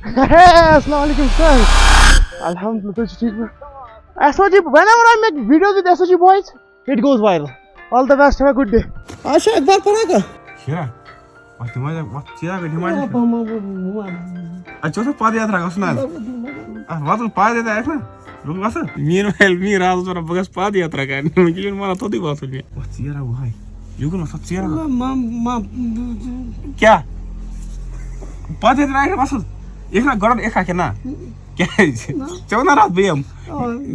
Assalamualaikum sir. Alhamdulillah, ठीक है. SOG, whenever I make videos with SOG boys, it goes viral. All the best. Have a good day. Asha, एक बार पढ़ा का? क्या? waktu mana? Waktu siapa di mana? अच्छा तो पाद यात्रा का सुना. waktu पाद यात्रा है ना? लोग वासा? mir आज तो बगस पाद यात्रा का नहीं मुझे मारा तो दी बात हुई. waktu siapa वो है? युग ना सब siapa? क्या? पाद यात्रा है मासुद? एक ना गौरव एक क्या ना? क्या? चौना रात भी हम.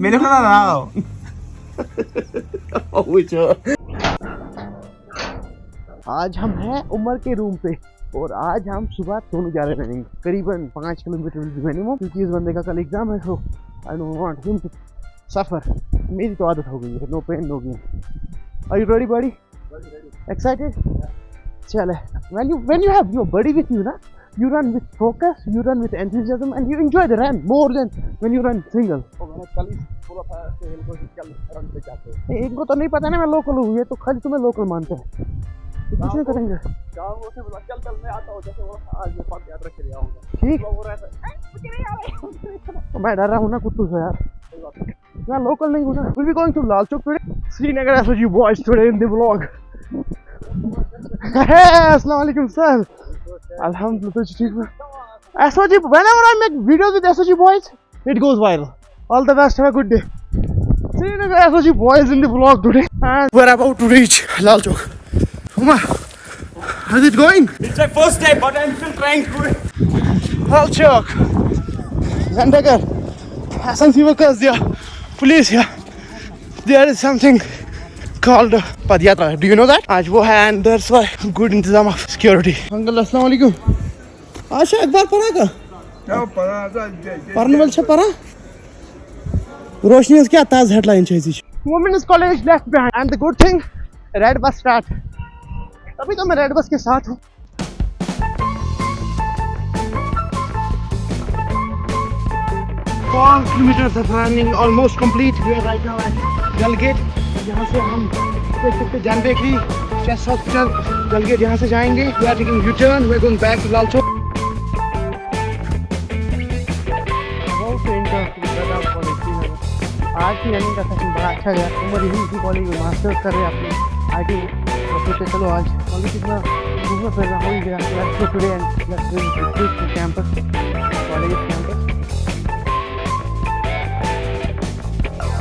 मेरे को ना ना. आज हम हैं उमर के रूम पे और आज हम सुबह सोने जा रहे हैं करीबन 5 किलोमीटर मिनिमम क्योंकि इस बंदे का कल एग्जाम है तो I don't want him to suffer. मेरी तो आदत हो गई है no pain no gain. Are you ready body? Excited? चले. when you have your buddy with you ना you run with focus, you run with enthusiasm and you enjoy the run more than when you run single. तो मैंने कल ही बोला था कि इनको चल रन पे जाते हैं. इनको तो नहीं पता ना मैं लोकल हूँ ये तो खाली तुम्हें लोकल मानते हैं. कुछ नहीं करेंगे. गाँव से बोला चल मैं आता हूँ जैसे वो आज मैं पद यात्रा के लिए आऊँगा. ठीक. वो रहता है मुझे नहीं आ रहा. मैं डर रहा हूँ ना कुत्तू से यार. मैं लोकल नहीं हूँ ना. We'll be going to Lal Chowk today. Srinagar SOG boys today in the vlog. Hey, Assalamualaikum sir. Alhamdulillah, ठीक है. SOG, whenever I make videos with SOG boys, it goes viral. All the best. Have a good day. Srinagar SOG boys in the vlog today, and we're about to reach Lal Chowk. Umar, how's it going? It's my first day, but I'm still trying to. Lal Chowk. Zandagar. Some workers there. Police here. There is something called Padyatra. Do you know that? आज वो है and there's why good इंतजाम of security. Uncle, अस्सलाम वालेकुम. आशा एक बार पढ़ा का? क्या पढ़ा? पढ़ने वाले से पढ़ा? रोशनी उसके आताज headline चाहिए. Women's college left behind and the good thing, red bus start. अभी तो मैं red bus के साथ हूँ. Kilometers of running almost complete. We are right now at Dal Gate. यहाँ से हम देख सकते जान bakery, chest hospital, Dal Gate यहाँ से जाएंगे. We are taking U-turn. We are going back to Lal Chowk. आज की रनिंग का सेशन बड़ा अच्छा गया. उमर यूनिवर्सिटी कॉलेज में मास्टर्स कर रहे हैं अपनी IT और सोचे चलो आज कॉलेज कितना घूमना फिरना हो ही गया. Let's go today and let's visit the campus, college campus.